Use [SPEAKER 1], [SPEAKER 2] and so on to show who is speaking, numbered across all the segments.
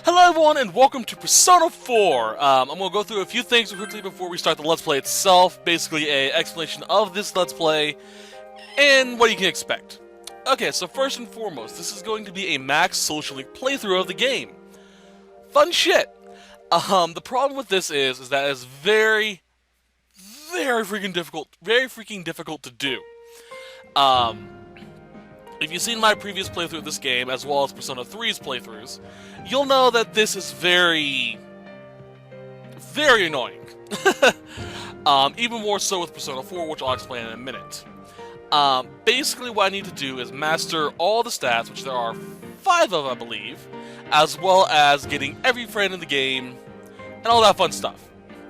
[SPEAKER 1] Hello everyone and welcome to Persona 4. I'm going to go through a few things quickly before we start the Let's Play itself. Basically a explanation of this Let's Play and what you can expect. Okay, so first and foremost, this is going to be a max social link playthrough of the game. Fun shit! The problem with this is that it's very freaking difficult to do. If you've seen my previous playthrough of this game, as well as Persona 3's playthroughs, you'll know that this is very annoying. Even more so with Persona 4, which I'll explain in a minute. Basically, what I need to do is master all the stats, which there are 5 of, I believe, as well as getting every friend in the game, and all that fun stuff.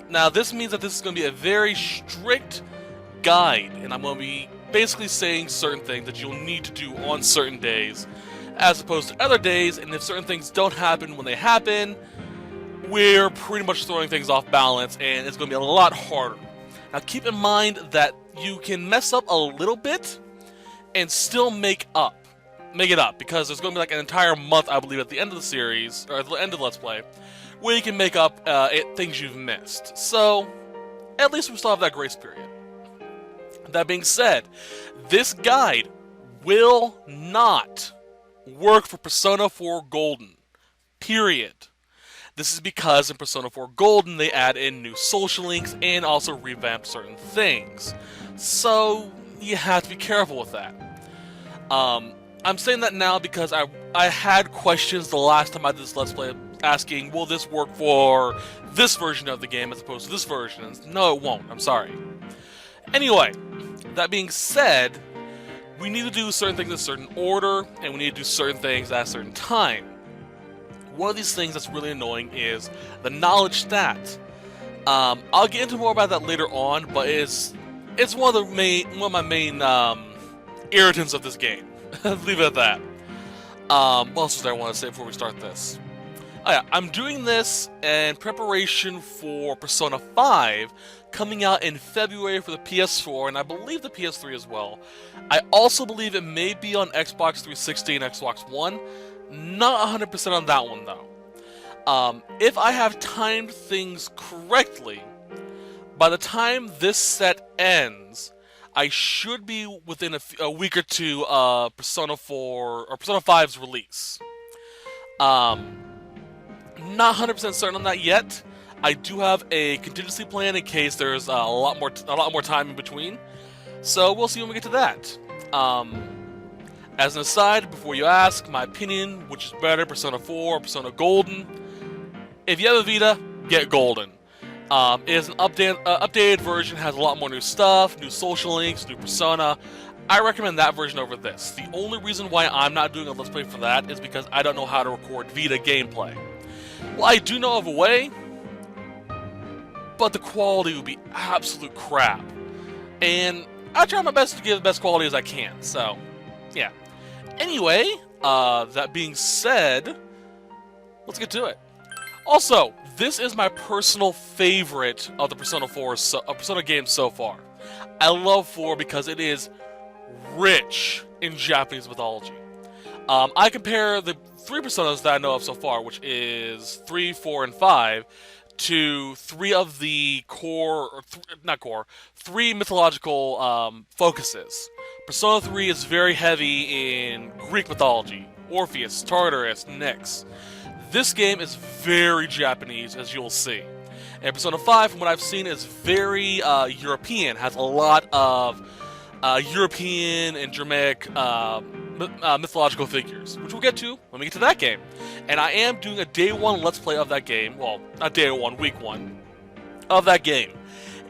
[SPEAKER 1] Now, this means that this is going to be a very strict guide, and I'm going to be basically saying certain things that you'll need to do on certain days, as opposed to other days, and if certain things don't happen when they happen, we're pretty much throwing things off balance, and it's going to be a lot harder. Now keep in mind that you can mess up a little bit, and still make it up, because there's going to be like an entire month, I believe, at the end of the series, or at the end of the Let's Play, where you can make up things you've missed. So, at least we still have that grace period. That being said, this guide will not work for Persona 4 Golden. Period. This is because in Persona 4 Golden they add in new social links and also revamp certain things. So you have to be careful with that. I'm saying that now because I had questions the last time I did this Let's Play asking, will this work for this version of the game as opposed to this version? And no, it won't. I'm sorry. Anyway, that being said, we need to do certain things in a certain order, and we need to do certain things at a certain time. One of these things that's really annoying is the knowledge stat. I'll get into more about that later on, but it's one of my main irritants of this game. Leave it at that. What else was there I want to say before we start this? Oh yeah, I'm doing this in preparation for Persona 5, coming out in February for the PS4, and I believe the PS3 as well. I also believe it may be on Xbox 360 and Xbox One. Not 100% on that one, though. If I have timed things correctly, by the time this set ends, I should be within a week or two of Persona 4 or Persona 5's release. Not 100% certain on that yet. I do have a contingency plan in case there's a lot more time in between. So we'll see when we get to that. As an aside, before you ask, my opinion, which is better, Persona 4 or Persona Golden? If you have a Vita, get Golden. It is an updated version, has a lot more new stuff, new social links, new Persona. I recommend that version over this. The only reason why I'm not doing a Let's Play for that is because I don't know how to record Vita gameplay. Well, I do know of a way, but the quality would be absolute crap. And I try my best to give the best quality as I can, so, yeah. Anyway, that being said, let's get to it. Also, this is my personal favorite of the Persona games so far. I love 4 because it is rich in Japanese mythology. I compare the 3 Personas that I know of so far, which is 3, 4, and 5, to 3 of the three mythological focuses. Persona 3 is very heavy in Greek mythology, Orpheus, Tartarus, Nyx. This game is very Japanese, as you'll see. And Persona 5, from what I've seen, is very European, has a lot of European and Germanic mythological figures, which we'll get to when we get to that game. And I am doing a day 1 Let's Play of that game, well, not day 1, week 1, of that game.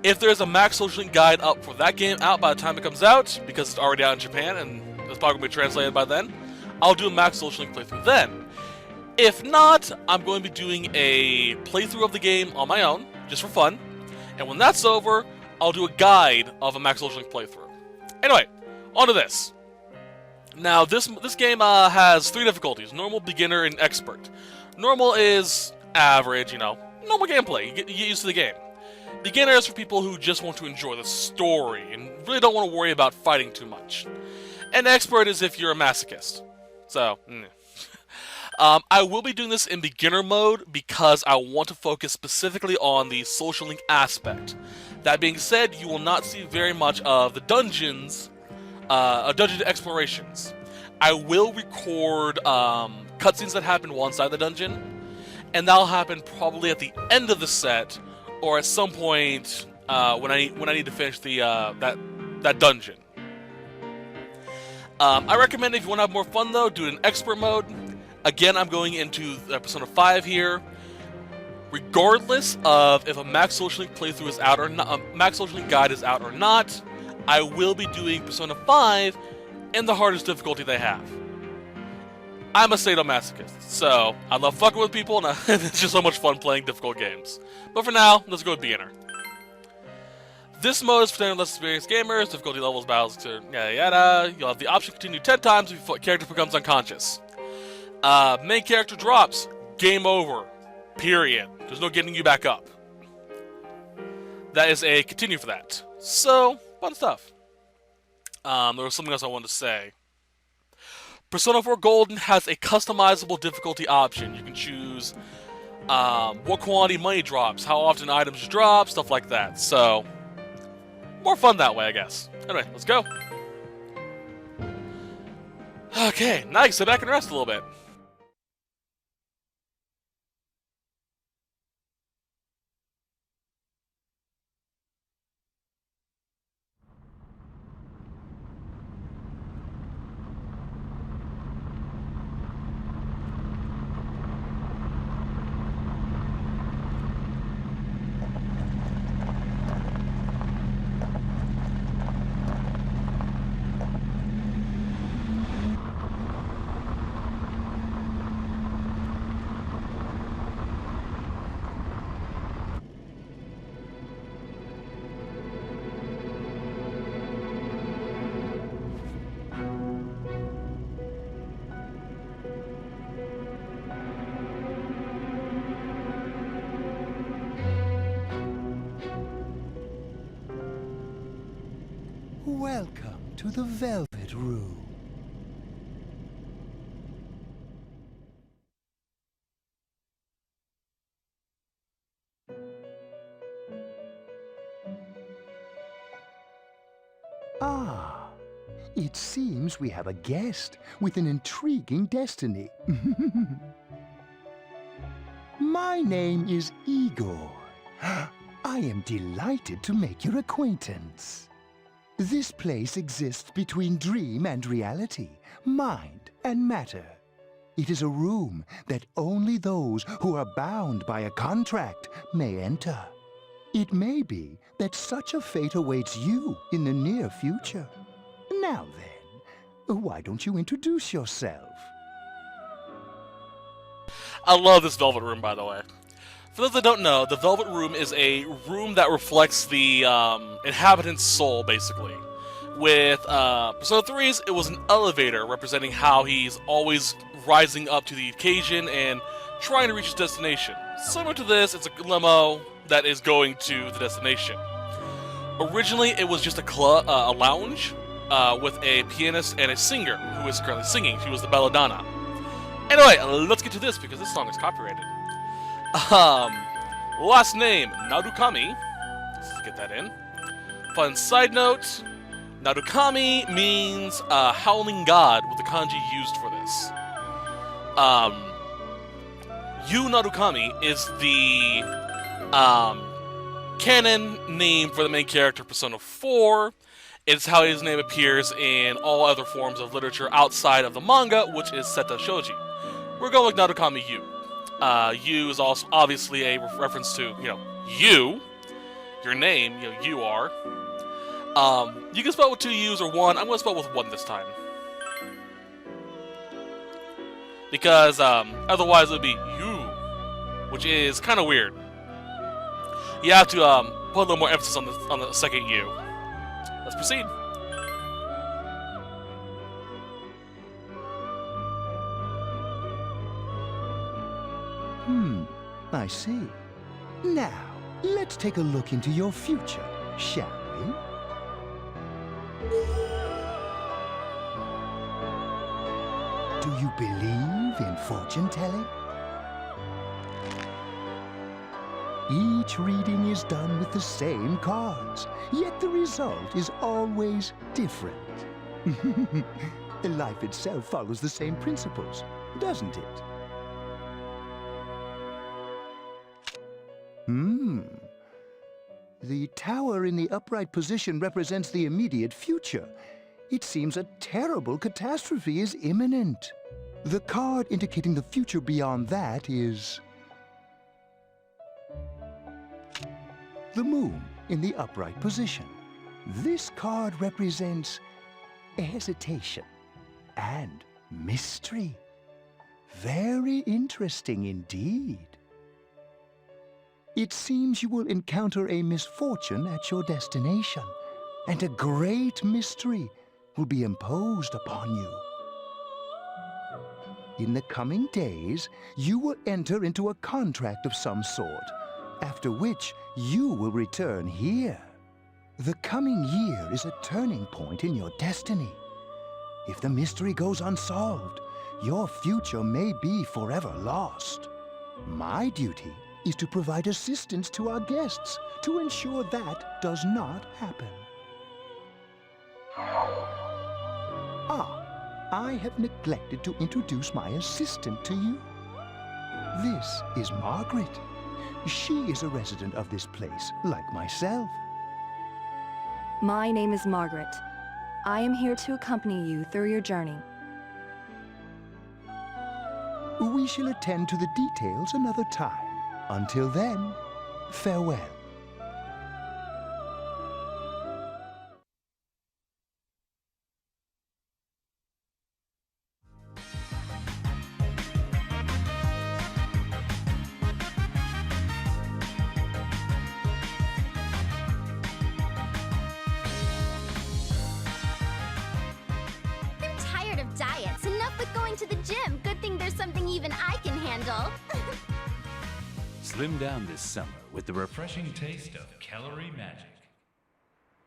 [SPEAKER 1] If there's a Max Social Link guide up for that game out by the time it comes out, because it's already out in Japan and it's probably going to be translated by then, I'll do a Max Social Link playthrough then. If not, I'm going to be doing a playthrough of the game on my own, just for fun, and when that's over, I'll do a guide of a Max Social Link playthrough. Anyway, on to this. Now, this game has 3 difficulties: normal, beginner, and expert. Normal is average, normal gameplay. You get used to the game. Beginner is for people who just want to enjoy the story and really don't want to worry about fighting too much. And expert is if you're a masochist. So, I will be doing this in beginner mode because I want to focus specifically on the social link aspect. That being said, you will not see very much of the dungeons, dungeon explorations. I will record cutscenes that happen one side of the dungeon, and that'll happen probably at the end of the set, or at some point when I need to finish the that dungeon. I recommend if you want to have more fun though, do it in expert mode. Again, I'm going into Persona 5 here. Regardless of if a Max Social Link playthrough is out or not, Max Social Link guide is out or not, I will be doing Persona 5 in the hardest difficulty they have. I'm a sadomasochist, so I love fucking with people, and it's just so much fun playing difficult games. But for now, let's go with beginner. This mode is for less experienced gamers, difficulty levels, battles, yada yada. You'll have the option to continue 10 times before the character becomes unconscious. Main character drops, game over. Period. There's no getting you back up. That is a continue for that. So, fun stuff. There was something else I wanted to say. Persona 4 Golden has a customizable difficulty option. You can choose what quantity money drops, how often items drop, stuff like that. So, more fun that way, I guess. Anyway, let's go. Okay, now you can sit back and rest a little bit.
[SPEAKER 2] Welcome to the Velvet Room. Ah, it seems we have a guest with an intriguing destiny. My name is Igor. I am delighted to make your acquaintance. This place exists between dream and reality, mind and matter. It is a room that only those who are bound by a contract may enter. It may be that such a fate awaits you in the near future. Now then, why don't you introduce yourself?
[SPEAKER 1] I love this Velvet Room, by the way. For those that don't know, the Velvet Room is a room that reflects the inhabitant's soul, basically. With Persona 3's, it was an elevator representing how he's always rising up to the occasion and trying to reach his destination. Similar to this, it's a limo that is going to the destination. Originally, it was just a lounge with a pianist and a singer who is currently singing. She was the belladonna. Anyway, let's get to this because this song is copyrighted. Last name, Narukami. Let's get that in. Fun side note, Narukami means howling god with the kanji used for this. Yu Narukami is the canon name for the main character Persona 4. It's how his name appears in all other forms of literature outside of the manga, which is Seta Shoji. We're going with Narukami Yu. Yu is also obviously a reference to, you, your name, you are. You can spell it with 2 U's or 1. I'm going to spell it with 1 this time. Because, otherwise it would be you, which is kind of weird. You have to, put a little more emphasis on the second U. Let's proceed.
[SPEAKER 2] I see. Now, let's take a look into your future, shall we? Do you believe in fortune-telling? Each reading is done with the same cards, yet the result is always different. Life itself follows the same principles, doesn't it? The tower in the upright position represents the immediate future. It seems a terrible catastrophe is imminent. The card indicating the future beyond that is the moon in the upright position. This card represents hesitation and mystery. Very interesting indeed. It seems you will encounter a misfortune at your destination, and a great mystery will be imposed upon you. In the coming days, you will enter into a contract of some sort, after which you will return here. The coming year is a turning point in your destiny. If the mystery goes unsolved, your future may be forever lost. My duty is to provide assistance to our guests to ensure that does not happen. I have neglected to introduce my assistant to you. This is Margaret. She is a resident of this place, like myself.
[SPEAKER 3] My name is Margaret. I am here to accompany you through your journey.
[SPEAKER 2] We shall attend to the details another time. Until then, farewell.
[SPEAKER 4] I'm tired of diets. Enough with going to the gym. Good thing there's something even I can handle.
[SPEAKER 5] Slim down this summer with the refreshing taste of calorie magic.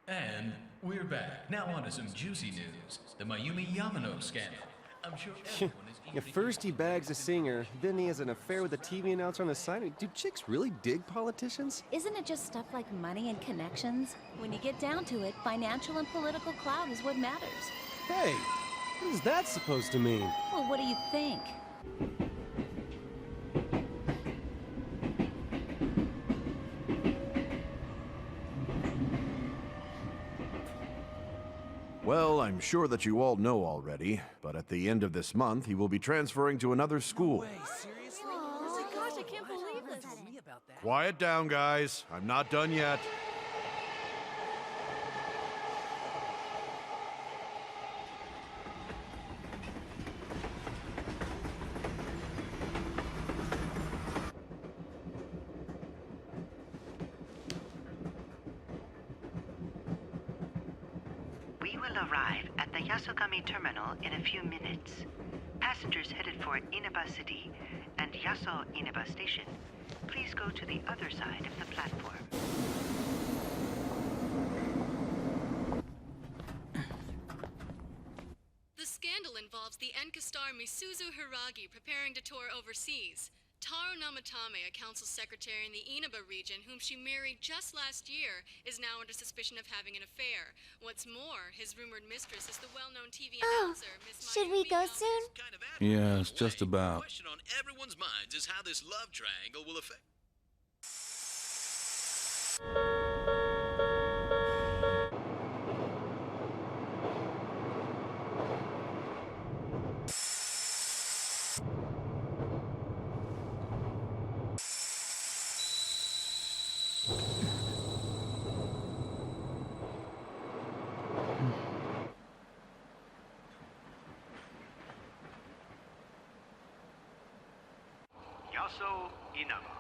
[SPEAKER 6] And we're back. Now on to some juicy news. The Mayumi Yamano scandal. I'm sure everyone is eager to
[SPEAKER 7] First he bags a singer, then he has an affair with a TV announcer on the side. Do chicks really dig politicians?
[SPEAKER 8] Isn't it just stuff like money and connections? When you get down to it, financial and political clout is what matters.
[SPEAKER 7] Hey, what is that supposed to mean?
[SPEAKER 8] Well, what do you think?
[SPEAKER 9] Well, I'm sure that you all know already, but at the end of this month, he will be transferring to another school.
[SPEAKER 4] Oh my gosh, I can't believe this.
[SPEAKER 9] Quiet down, guys. I'm not done yet.
[SPEAKER 10] We will arrive at the Yasogami terminal in a few minutes. Passengers headed for Inaba City and Yaso Inaba Station, please go to the other side of the platform.
[SPEAKER 11] The scandal involves the Enka star Misuzu Hiragi preparing to tour overseas. Taro Namatame, a council secretary in the Inaba region, whom she married just last year, is now under suspicion of having an affair. What's more, his rumored mistress is the well-known TV announcer, Miss
[SPEAKER 4] Should we go soon?
[SPEAKER 5] Yes, just about.
[SPEAKER 6] The question on everyone's minds is how this love triangle will affect.
[SPEAKER 10] Yaso Inaba.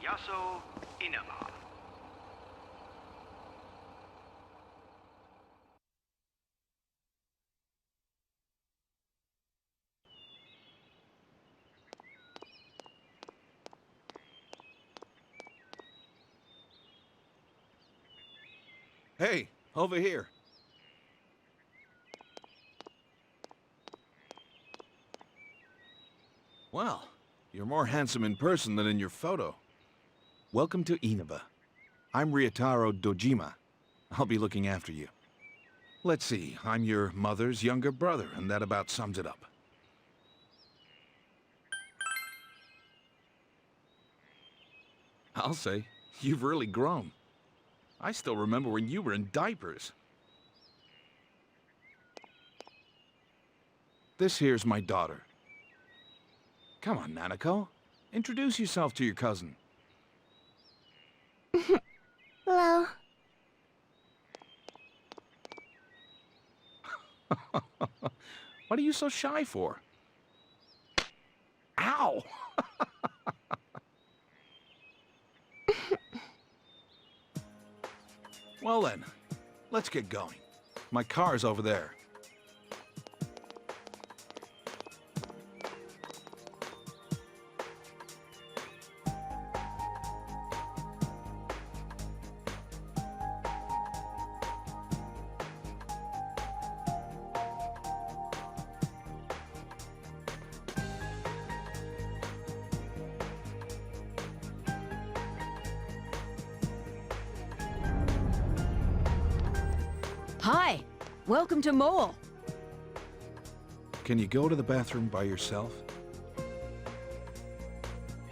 [SPEAKER 10] Yaso Inaba.
[SPEAKER 9] Hey, over here.
[SPEAKER 12] You're more handsome in person than in your photo. Welcome to Inaba. I'm Ryotaro Dojima. I'll be looking after you. Let's see, I'm your mother's younger brother, and that about sums it up. I'll say, you've really grown. I still remember when you were in diapers. This here's my daughter. Come on, Nanako. Introduce yourself to your cousin.
[SPEAKER 4] Hello.
[SPEAKER 12] What are you so shy for? Ow! Well then, let's get going. My car's over there.
[SPEAKER 13] Hi, welcome to Mole.
[SPEAKER 12] Can you go to the bathroom by yourself?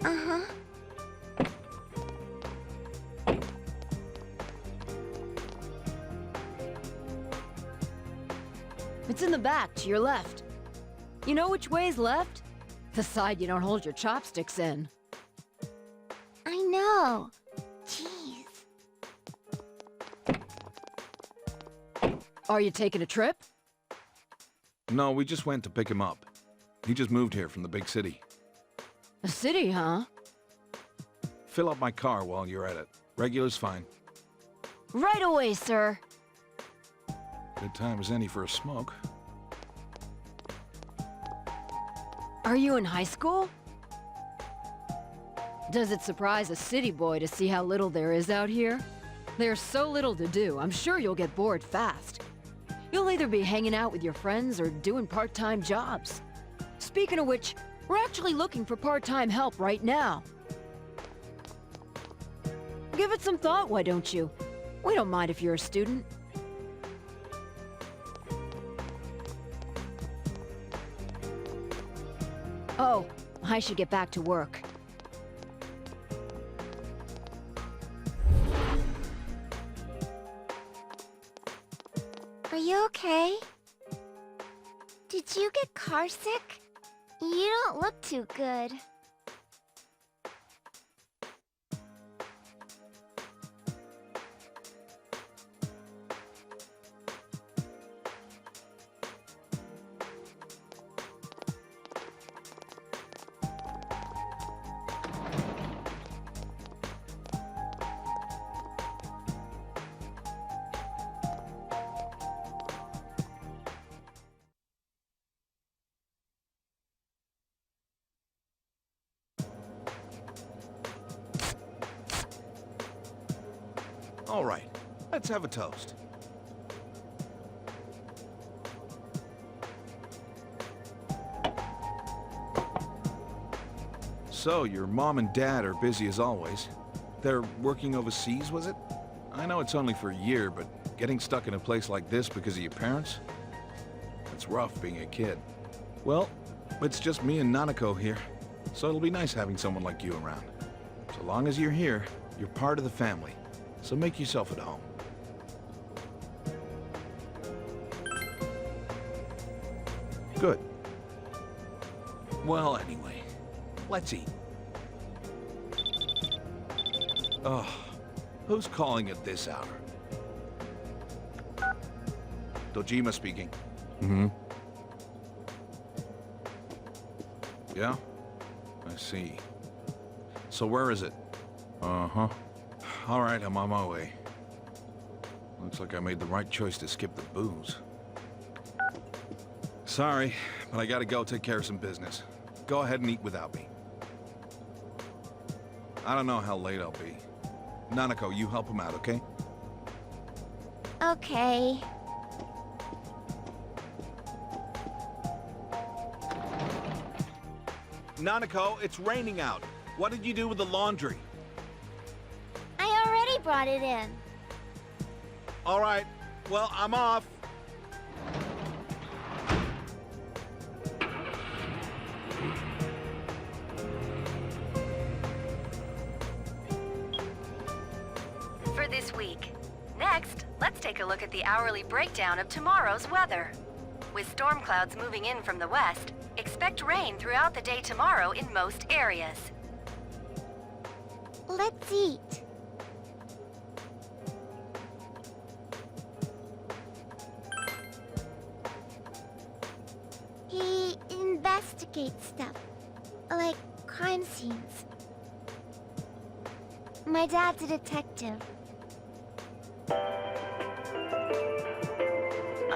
[SPEAKER 4] Uh-huh.
[SPEAKER 13] It's in the back, to your left. You know which way's left? The side you don't hold your chopsticks in.
[SPEAKER 4] I know. Jeez.
[SPEAKER 13] Are you taking a trip?
[SPEAKER 12] No, we just went to pick him up. He just moved here from the big city.
[SPEAKER 13] A city, huh?
[SPEAKER 12] Fill up my car while you're at it. Regular's fine.
[SPEAKER 13] Right away, sir.
[SPEAKER 12] Good time as any for a smoke.
[SPEAKER 13] Are you in high school? Does it surprise a city boy to see how little there is out here? There's so little to do, I'm sure you'll get bored fast. You'll either be hanging out with your friends or doing part-time jobs. Speaking of which, we're actually looking for part-time help right now. Give it some thought, why don't you? We don't mind if you're a student. Oh, I should get back to work.
[SPEAKER 4] Are you okay? Did you get car sick? You don't look too good.
[SPEAKER 12] All right, let's have a toast. So, your mom and dad are busy as always. They're working overseas, was it? I know it's only for a year, but getting stuck in a place like this because of your parents? It's rough being a kid. Well, it's just me and Nanako here, so it'll be nice having someone like you around. So long as you're here, you're part of the family. So make yourself at home. Good. Well, anyway, let's eat. Oh, who's calling at this hour? Dojima speaking. Mm-hmm. Yeah? I see. So where is it? Uh-huh. All right, I'm on my way. Looks like I made the right choice to skip the booze. Sorry, but I gotta go take care of some business. Go ahead and eat without me. I don't know how late I'll be. Nanako, you help him out, okay?
[SPEAKER 4] Okay.
[SPEAKER 12] Nanako, it's raining out. What did you do with the laundry?
[SPEAKER 4] I already brought it in.
[SPEAKER 12] All right. Well, I'm off.
[SPEAKER 3] For this week. Next, let's take a look at the hourly breakdown of tomorrow's weather. With storm clouds moving in from the west, expect rain throughout the day tomorrow in most areas.
[SPEAKER 4] Let's eat. He investigates stuff, like crime scenes. My dad's a detective.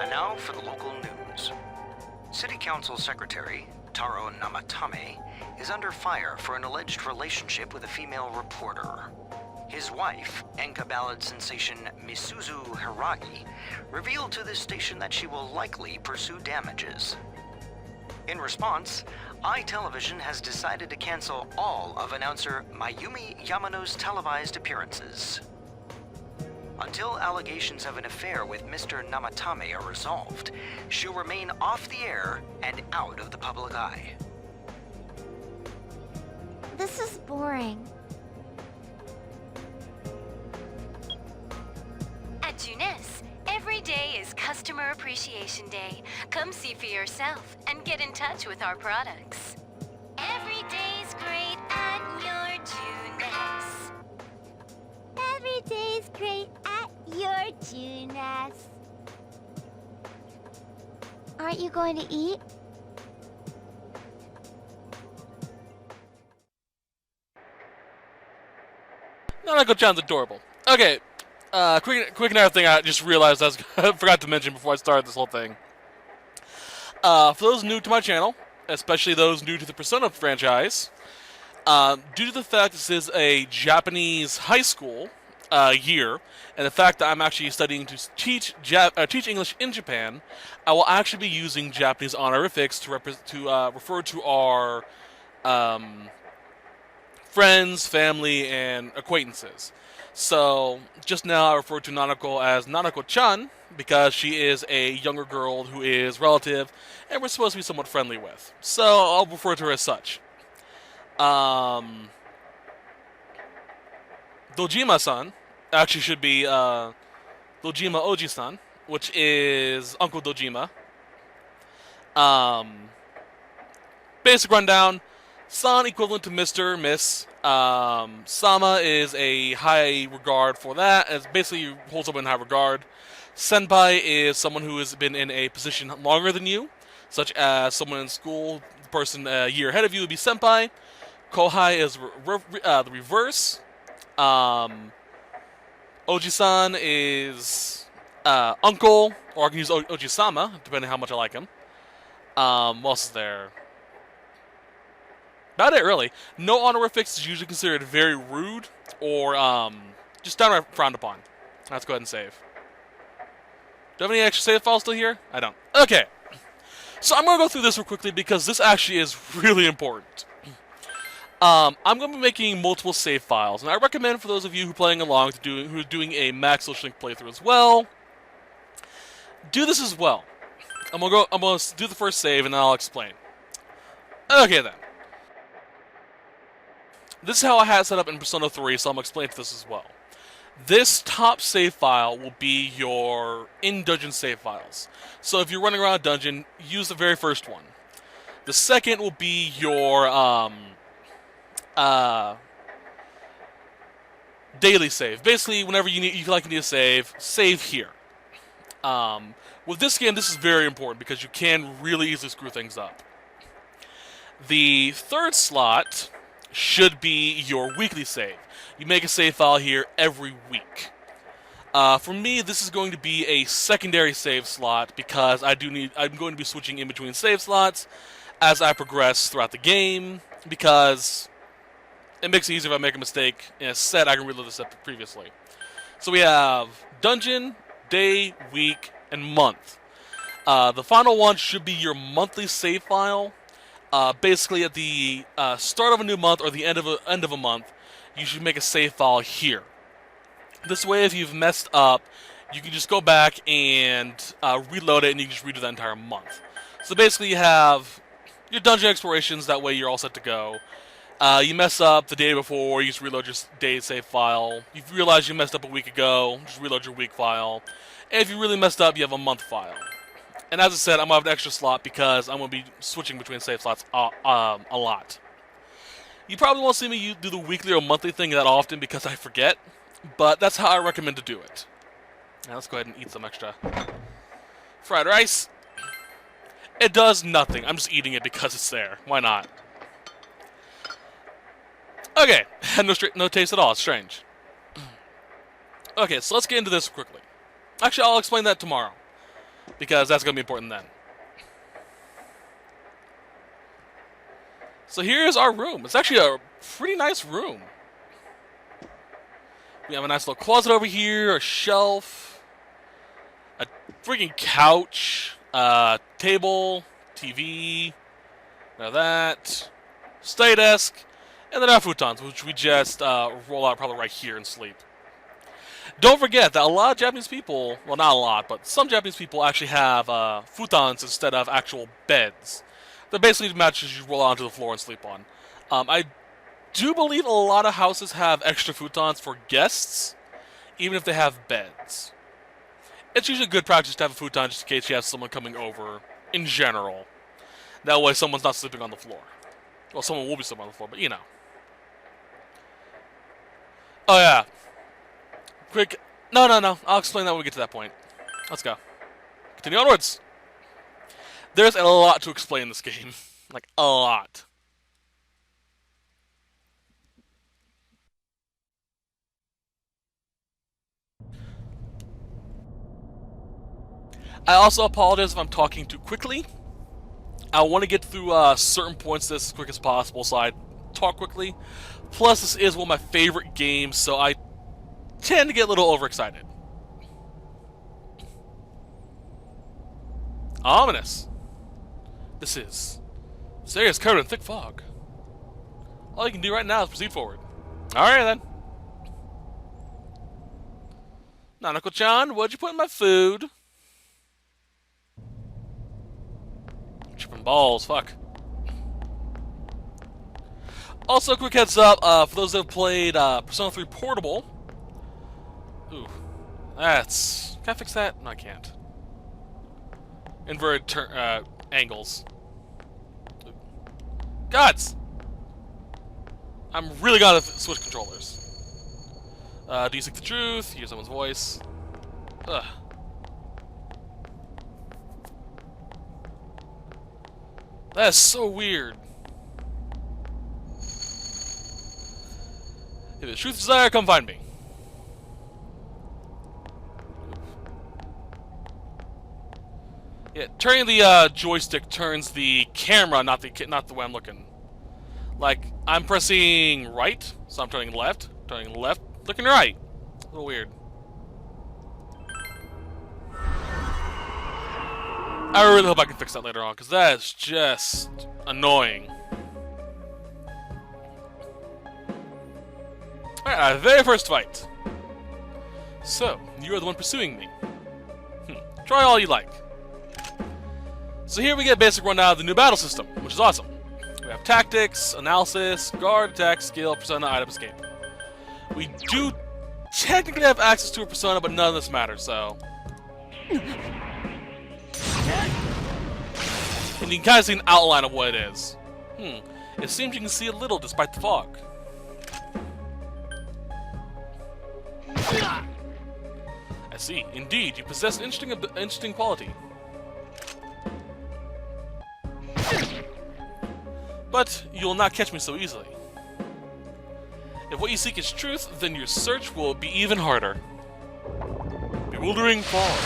[SPEAKER 14] And now for the local news. City Council Secretary Taro Namatame is under fire for an alleged relationship with a female reporter. His wife, Enka ballad sensation Misuzu Hiragi, revealed to this station that she will likely pursue damages. In response, iTelevision has decided to cancel all of announcer Mayumi Yamano's televised appearances. Until allegations of an affair with Mr. Namatame are resolved, she'll remain off the air and out of the public eye.
[SPEAKER 4] This is boring.
[SPEAKER 3] At Tunis, every day is Customer Appreciation Day. Come see for yourself and get in touch with our products.
[SPEAKER 4] Every day's great at your Tunis. Every day's great at your Tunis. Aren't you going to eat?
[SPEAKER 1] Nanako-chan's adorable. Okay, quick another thing I just realized I forgot to mention before I started this whole thing. For those new to my channel, especially those new to the Persona franchise, due to the fact this is a Japanese high school year, and the fact that I'm actually studying to teach English in Japan, I will actually be using Japanese honorifics to refer to our friends, family, and acquaintances. So, just now I referred to Nanako as Nanako-chan because she is a younger girl who is relative and we're supposed to be somewhat friendly with. So, I'll refer to her as such. Dojima-san actually should be Dojima Oji-san, which is Uncle Dojima. Basic rundown. San equivalent to Mr., Miss. Sama is a high regard for that, as basically holds up in high regard. Senpai is someone who has been in a position longer than you, such as someone in school, the person a year ahead of you would be senpai. Kohai is the reverse. Oji-san is uncle, or I can use Oji-sama, depending on how much I like him. What else is there? About it, really. No honorifics is usually considered very rude or just downright frowned upon. Let's go ahead and save. Do I have any extra save files still here? I don't. Okay. So I'm going to go through this real quickly because this actually is really important. I'm going to be making multiple save files, and I recommend for those of you who are playing along who are doing a Max Social Link playthrough as well, do this as well. I'm going to do the first save, and then I'll explain. Okay, then. This is how I had it set up in Persona 3, so I'm going to explain this as well. This top save file will be your in-dungeon save files. So if you're running around a dungeon, use the very first one. The second will be your daily save. Basically, whenever you feel like you need a save here. With this game, this is very important because you can really easily screw things up. The third slot should be your weekly save. You make a save file here every week. For me, this is going to be a secondary save slot because I'm going to be switching in between save slots as I progress throughout the game because it makes it easier if I make a mistake in a set I can relive the set previously. So we have dungeon, day, week, and month. The final one should be your monthly save file. basically at the start of a new month or the end of a month, you should make a save file here. This way, if you've messed up, you can just go back and reload it, and you can just redo that entire month. So basically, you have your dungeon explorations. That way, you're all set to go. You mess up the day before, you just reload your day save file. You realize you messed up a week ago, just reload your week file. And if you really messed up, you have a month file. And as I said, I'm going to have an extra slot because I'm going to be switching between save slots a lot. You probably won't see me do the weekly or monthly thing that often because I forget, but that's how I recommend to do it. Now let's go ahead and eat some extra fried rice. It does nothing. I'm just eating it because it's there. Why not? Okay, had no taste at all. It's strange. Okay, so let's get into this quickly. Actually, I'll explain that tomorrow, because that's going to be important then. So here's our room. It's actually a pretty nice room. We have a nice little closet over here, a shelf, a freaking couch, table, TV, now that, study desk, and then our futons, which we just roll out probably right here and sleep. Don't forget that a lot of Japanese people, well, not a lot, but some Japanese people actually have futons instead of actual beds. They're basically mattresses you roll out onto the floor and sleep on. I do believe a lot of houses have extra futons for guests, even if they have beds. It's usually good practice to have a futon just in case you have someone coming over, in general. That way someone's not sleeping on the floor. Well, someone will be sleeping on the floor, but you know. Oh, yeah. Quick. No. I'll explain that when we get to that point. Let's go. Continue onwards. There's a lot to explain in this game. Like, a lot. I also apologize if I'm talking too quickly. I want to get through certain points as quick as possible, so I talk quickly. Plus, this is one of my favorite games, so I tend to get a little overexcited. Ominous. This area is covered in thick fog. All you can do right now is proceed forward. Alright then. Nanako-chan, what'd you put in my food? Tripping balls, fuck. Also, quick heads up, for those that have played Persona 3 Portable. Ooh, that's... Can I fix that? No, I can't. Inverted angles. Gods! I'm really gotta switch controllers. Do you seek the truth? Hear someone's voice. Ugh. That is so weird. If the truth is there, come find me. Yeah, turning the joystick turns the camera, not the way I'm looking. Like, I'm pressing right, so I'm turning left, looking right. A little weird. I really hope I can fix that later on, because that is just annoying. Alright, our very first fight. So, you are the one pursuing me. Try all you like. So here we get a basic rundown of the new battle system, which is awesome. We have tactics, analysis, guard, attack, skill, persona, item, escape. We do technically have access to a persona, but none of this matters, so... And you can kind of see an outline of what it is. It seems you can see a little despite the fog. I see. Indeed, you possess an interesting quality. But you'll not catch me so easily. If what you seek is truth, then your search will be even harder. Bewildering fog.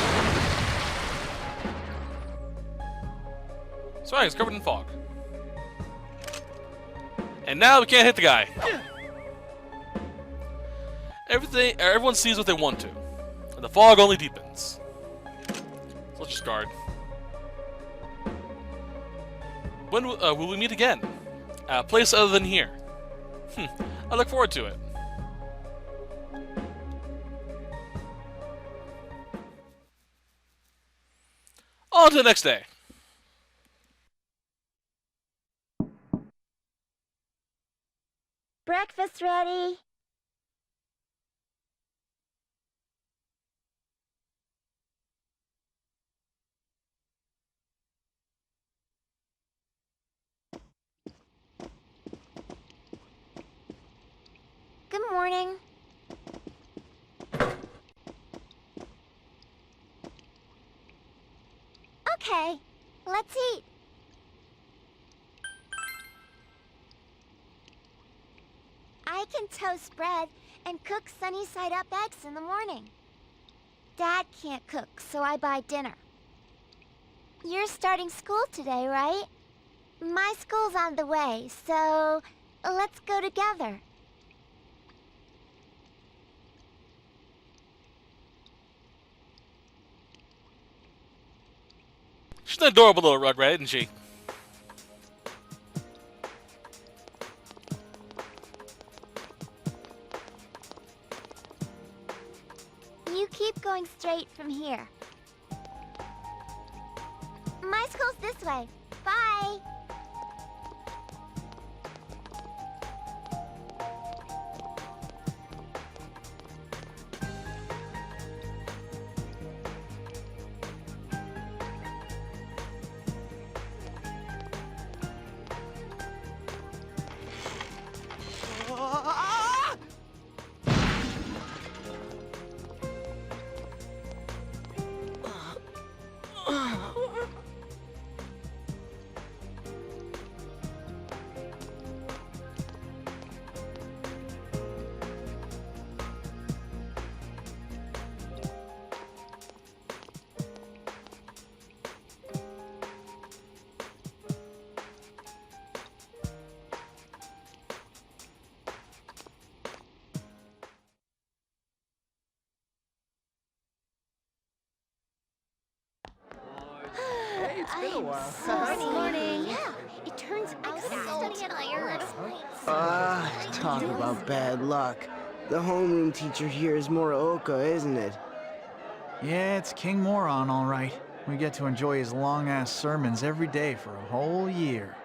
[SPEAKER 1] Sorry, it's covered in fog. And now we can't hit the guy. Everyone sees what they want to. And the fog only deepens. So let's just guard. When will we meet again? A place other than here. I look forward to it. On to the next day.
[SPEAKER 4] Breakfast ready. Good morning. Okay, let's eat. I can toast bread and cook sunny-side-up eggs in the morning. Dad can't cook, so I buy dinner. You're starting school today, right? My school's on the way, so let's go together.
[SPEAKER 1] She's an adorable little rugrat, isn't she?
[SPEAKER 4] You keep going straight from here. My school's this way. Bye!
[SPEAKER 7] Hey, it's been a while.
[SPEAKER 4] Good morning. Yeah, it turns out I'm studying at iron.
[SPEAKER 15] Talk about bad luck. The homeroom teacher here is Morooka, isn't it?
[SPEAKER 16] Yeah, it's King Moron, all right. We get to enjoy his long-ass sermons every day for a whole year.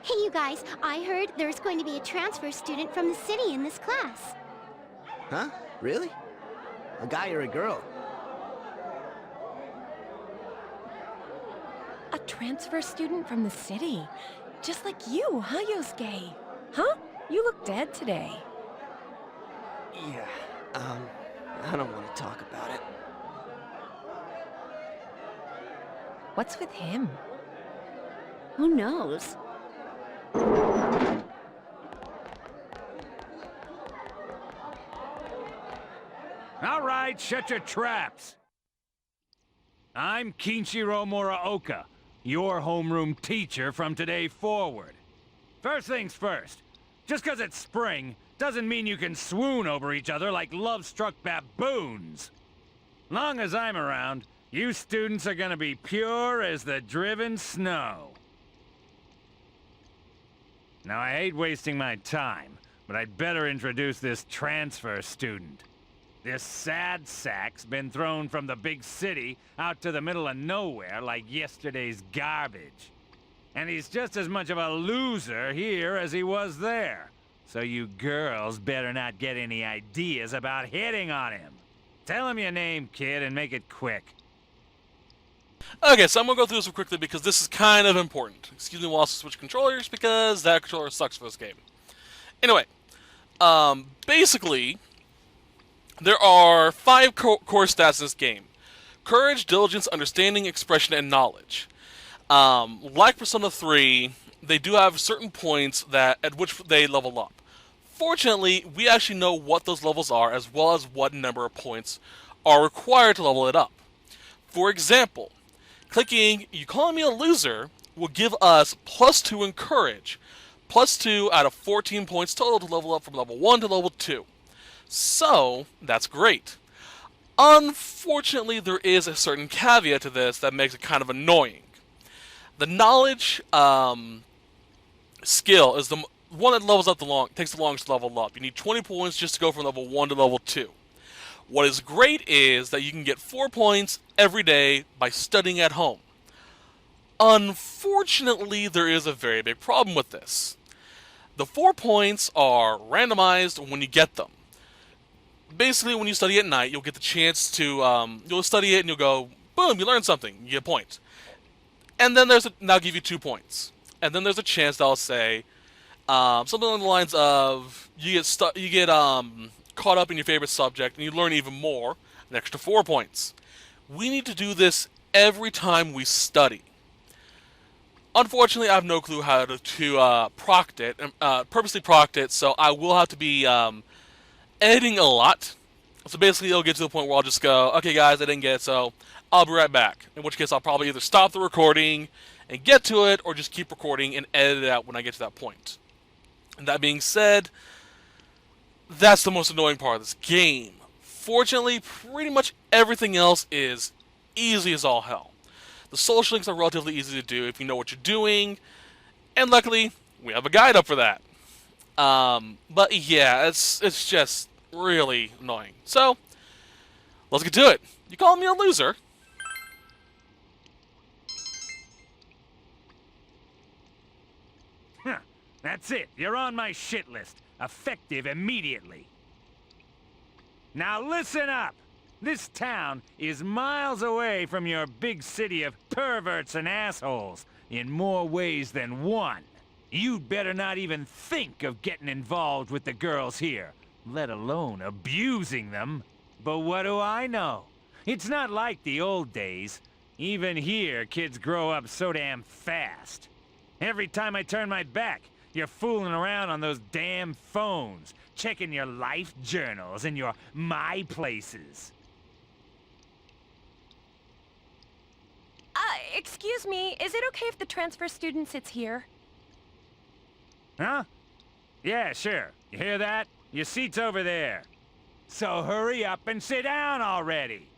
[SPEAKER 4] Hey, you guys, I heard there's going to be a transfer student from the city in this class.
[SPEAKER 15] Huh? Really? A guy or a girl?
[SPEAKER 17] A transfer student from the city. Just like you, huh, Yosuke? Huh? You look dead today.
[SPEAKER 15] Yeah, I don't want to talk about it.
[SPEAKER 17] What's with him?
[SPEAKER 4] Who knows?
[SPEAKER 5] All right, shut your traps. I'm Kinshiro Muraoka, your homeroom teacher from today forward. First things first, just 'cause it's spring doesn't mean you can swoon over each other like love-struck baboons. Long as I'm around, you students are gonna be pure as the driven snow. Now, I hate wasting my time, but I'd better introduce this transfer student. This sad sack's been thrown from the big city out to the middle of nowhere like yesterday's garbage. And he's just as much of a loser here as he was there. So you girls better not get any ideas about hitting on him. Tell him your name, kid, and make it quick.
[SPEAKER 1] Okay, so I'm going to go through this quickly because this is kind of important. Excuse me while I switch controllers because that controller sucks for this game. Anyway, basically, there are 5 core stats in this game. Courage, diligence, understanding, expression, and knowledge. Like Persona 3, they do have certain points at which they level up. Fortunately, we actually know what those levels are as well as what number of points are required to level it up. For example, clicking "You Calling Me a Loser" will give us +2 in Courage, +2 out of 14 points total to level up from level 1 to level 2. So, that's great. Unfortunately, there is a certain caveat to this that makes it kind of annoying. The knowledge skill is the one that levels up takes the longest to level up. You need 20 points just to go from level 1 to level 2. What is great is that you can get 4 points every day by studying at home. Unfortunately, there is a very big problem with this. The 4 points are randomized when you get them. Basically, when you study at night, you'll get the chance to, you'll study it and you'll go, boom, you learned something, you get a point. And then now give you 2 points. And then there's a chance that I'll say, something along the lines of, you get caught up in your favorite subject and you learn even more, an extra 4 points. We need to do this every time we study. Unfortunately, I have no clue how to proct it, purposely proct it, so I will have to be editing a lot. So basically, it'll get to the point where I'll just go, okay guys, I didn't get it, so I'll be right back. In which case, I'll probably either stop the recording and get to it, or just keep recording and edit it out when I get to that point. And that being said, that's the most annoying part of this game. Fortunately, pretty much everything else is easy as all hell. The social links are relatively easy to do if you know what you're doing, and luckily, we have a guide up for that. But yeah, it's just really annoying. So, let's get to it. You calling me a loser?
[SPEAKER 5] Huh, that's it. You're on my shit list. Effective immediately. Now listen up. This town is miles away from your big city of perverts and assholes in more ways than one. You'd better not even think of getting involved with the girls here, let alone abusing them. But what do I know? It's not like the old days. Even here, kids grow up so damn fast. Every time I turn my back, you're fooling around on those damn phones, checking your life journals and your my places.
[SPEAKER 17] Excuse me, is it okay if the transfer student sits here?
[SPEAKER 5] Huh? Yeah, sure. You hear that? Your seat's over there. So hurry up and sit down already.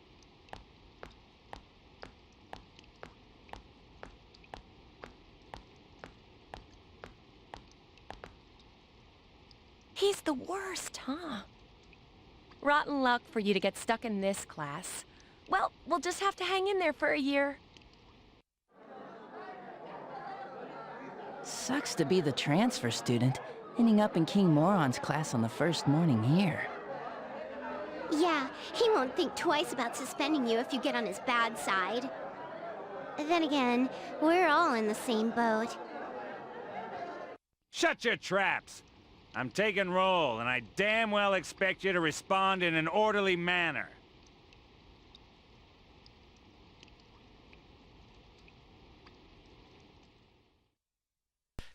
[SPEAKER 17] He's the worst, huh? Rotten luck for you to get stuck in this class. Well, we'll just have to hang in there for a year.
[SPEAKER 18] Sucks to be the transfer student, ending up in King Moron's class on the first morning here.
[SPEAKER 4] Yeah, he won't think twice about suspending you if you get on his bad side. Then again, we're all in the same boat.
[SPEAKER 5] Shut your traps! I'm taking roll, and I damn well expect you to respond in an orderly manner.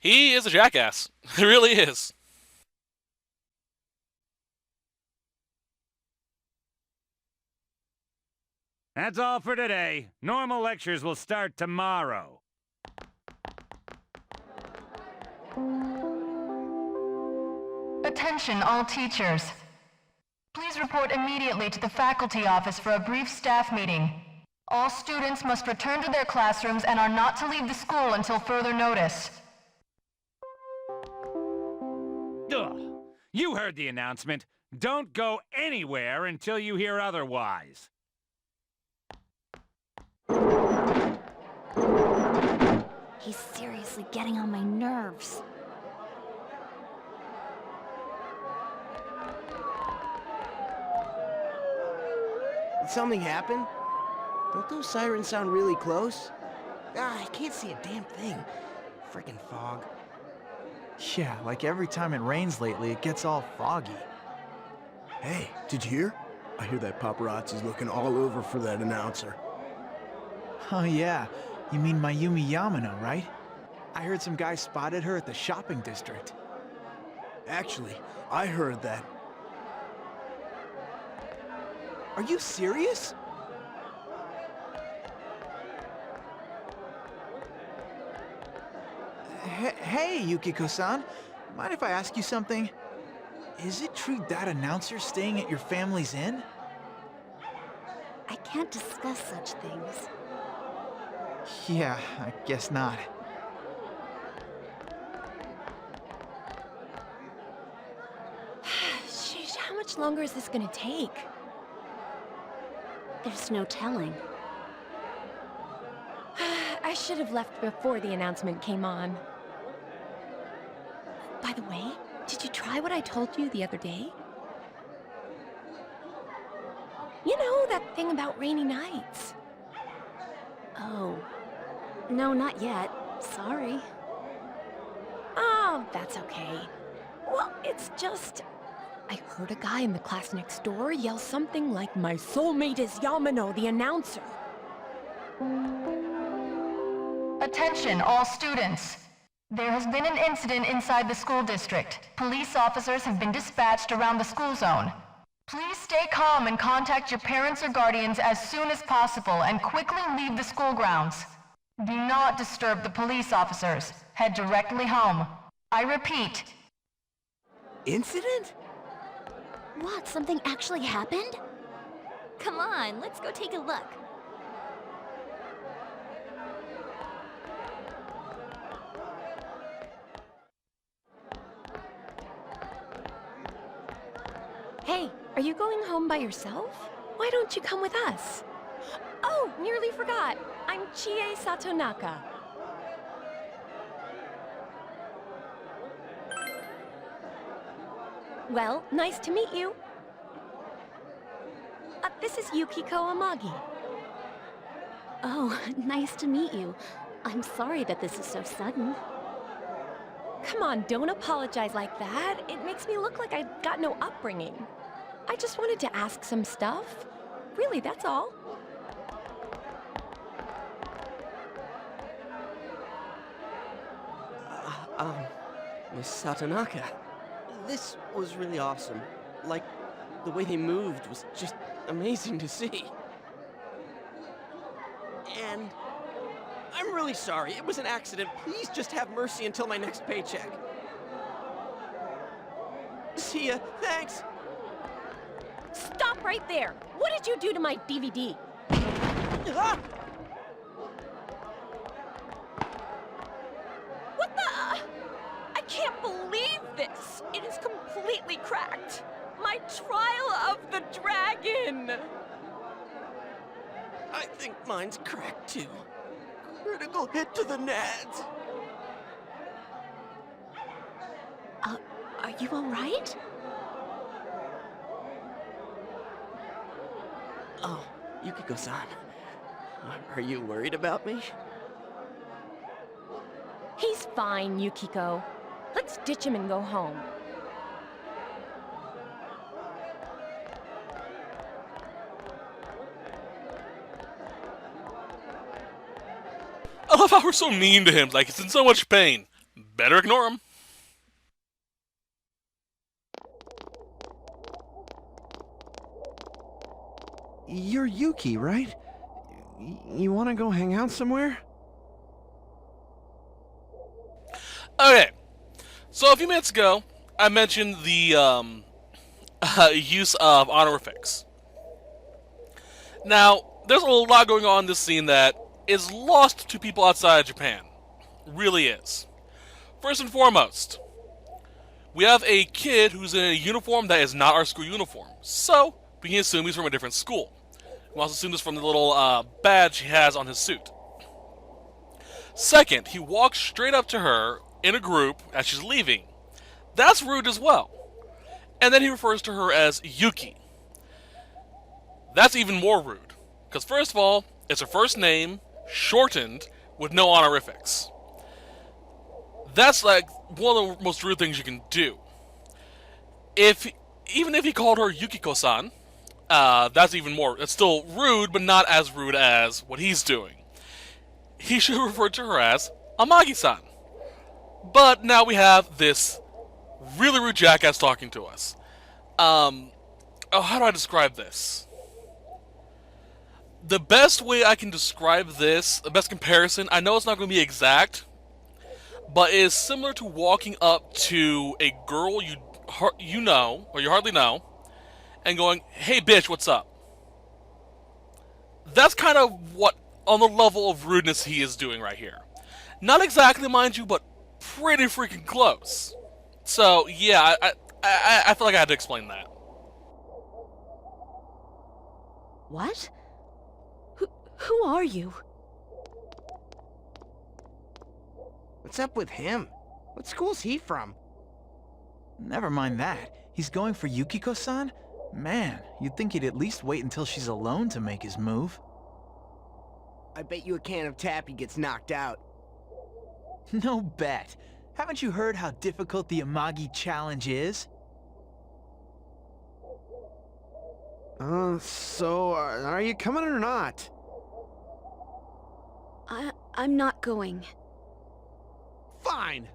[SPEAKER 1] He is a jackass. He really is.
[SPEAKER 5] That's all for today. Normal lectures will start tomorrow.
[SPEAKER 19] Attention all teachers. Please report immediately to the faculty office for a brief staff meeting. All students must return to their classrooms and are not to leave the school until further notice.
[SPEAKER 5] Ugh. You heard the announcement. Don't go anywhere until you hear otherwise.
[SPEAKER 4] He's seriously getting on my nerves.
[SPEAKER 15] Did something happen? Don't those sirens sound really close? I can't see a damn thing. Frickin' fog.
[SPEAKER 16] Yeah, like every time it rains lately, it gets all foggy.
[SPEAKER 20] Hey, did you hear? I hear that paparazzi's looking all over for that announcer.
[SPEAKER 16] Oh yeah, you mean Mayumi Yamano, right? I heard some guy spotted her at the shopping district.
[SPEAKER 20] Actually, I heard that.
[SPEAKER 16] Are you serious? Hey, Yukiko-san. Mind if I ask you something? Is it true that announcer's staying at your family's inn?
[SPEAKER 4] I can't discuss such things.
[SPEAKER 16] Yeah, I guess not.
[SPEAKER 17] Sheesh, how much longer is this gonna take?
[SPEAKER 8] There's no telling.
[SPEAKER 17] I should have left before the announcement came on. By the way, did you try what I told you the other day? You know, that thing about rainy nights.
[SPEAKER 8] Oh. No, not yet. Sorry.
[SPEAKER 17] Oh, that's okay. Well, it's just... I heard a guy in the class next door yell something like, "My soulmate is Yamano, the announcer."
[SPEAKER 19] Attention, all students. There has been an incident inside the school district. Police officers have been dispatched around the school zone. Please stay calm and contact your parents or guardians as soon as possible and quickly leave the school grounds. Do not disturb the police officers. Head directly home. I repeat.
[SPEAKER 15] Incident?
[SPEAKER 8] What, something actually happened? Come on, let's go take a look.
[SPEAKER 17] Hey, are you going home by yourself? Why don't you come with us? Oh, nearly forgot. I'm Chie Satonaka. Well, nice to meet you. This is Yukiko Amagi.
[SPEAKER 8] Oh, nice to meet you. I'm sorry that this is so sudden.
[SPEAKER 17] Come on, don't apologize like that. It makes me look like I've got no upbringing. I just wanted to ask some stuff. Really, that's all.
[SPEAKER 15] Miss Satonaka, this was really awesome. Like, the way they moved was just amazing to see. And I'm really sorry. It was an accident. Please just have mercy until my next paycheck. See ya. Thanks.
[SPEAKER 17] Stop right there! What did you do to my DVD?
[SPEAKER 15] Ah!
[SPEAKER 17] What the? I can't believe this! It is completely cracked! My Trial of the Dragon!
[SPEAKER 15] I think mine's cracked too. Critical hit to the nads.
[SPEAKER 8] Are you alright?
[SPEAKER 15] Oh, Yukiko-san. Are you worried about me?
[SPEAKER 17] He's fine, Yukiko. Let's ditch him and go home.
[SPEAKER 1] I love how we're so mean to him, like he's in so much pain. Better ignore him.
[SPEAKER 7] You're Yuki, right? You want to go hang out somewhere?
[SPEAKER 1] Okay, so a few minutes ago, I mentioned the use of honorifics. Now, there's a lot going on in this scene that is lost to people outside of Japan. Really is. First and foremost, we have a kid who's in a uniform that is not our school uniform. So, we can assume he's from a different school. We also assume this from the little badge he has on his suit. Second, he walks straight up to her in a group as she's leaving. That's rude as well. And then he refers to her as Yuki. That's even more rude. Because first of all, it's her first name, shortened, with no honorifics. That's like one of the most rude things you can do. Even if he called her Yukiko-san, that's even more. It's still rude, but not as rude as what he's doing. He should refer to her as Amagi-san. But now we have this really rude jackass talking to us. How do I describe this? The best way I can describe this, the best comparison, I know it's not going to be exact, but it is similar to walking up to a girl you know, or you hardly know, and going, "Hey bitch, what's up?" That's kind of what on the level of rudeness he is doing right here. Not exactly, mind you, but pretty freaking close. So, yeah, I feel like I had to explain that.
[SPEAKER 17] What? Who are you?
[SPEAKER 15] What's up with him? What school's he from?
[SPEAKER 16] Never mind that. He's going for Yukiko-san? Man, you'd think he'd at least wait until she's alone to make his move.
[SPEAKER 15] I bet you a can of Tappy gets knocked out.
[SPEAKER 16] No bet. Haven't you heard how difficult the Amagi challenge is?
[SPEAKER 7] So, are you coming or not?
[SPEAKER 17] I'm not going.
[SPEAKER 15] Fine!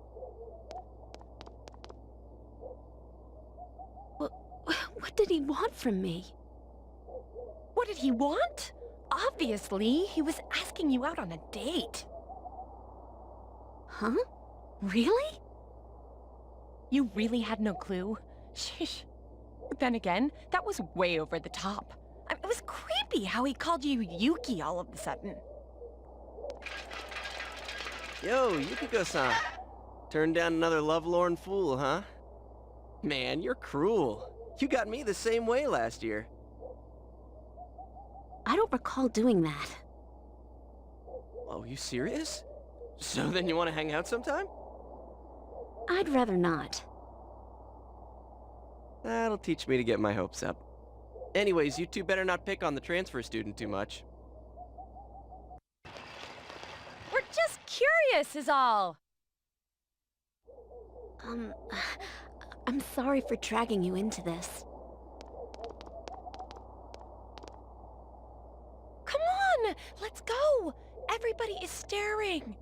[SPEAKER 17] What did he want from me? What did he want? Obviously, he was asking you out on a date. Huh? Really? You really had no clue? Sheesh. Then again, that was way over the top. It was creepy how he called you Yuki all of a sudden.
[SPEAKER 15] Yo, Yukiko-san. Turned down another lovelorn fool, huh? Man, you're cruel. You got me the same way last year.
[SPEAKER 17] I don't recall doing that.
[SPEAKER 15] Oh, you serious? So then you want to hang out sometime?
[SPEAKER 17] I'd rather not.
[SPEAKER 15] That'll teach me to get my hopes up. Anyways, you two better not pick on the transfer student too much.
[SPEAKER 17] We're just curious is all. I'm sorry for dragging you into this. Come on, let's go. Everybody is staring.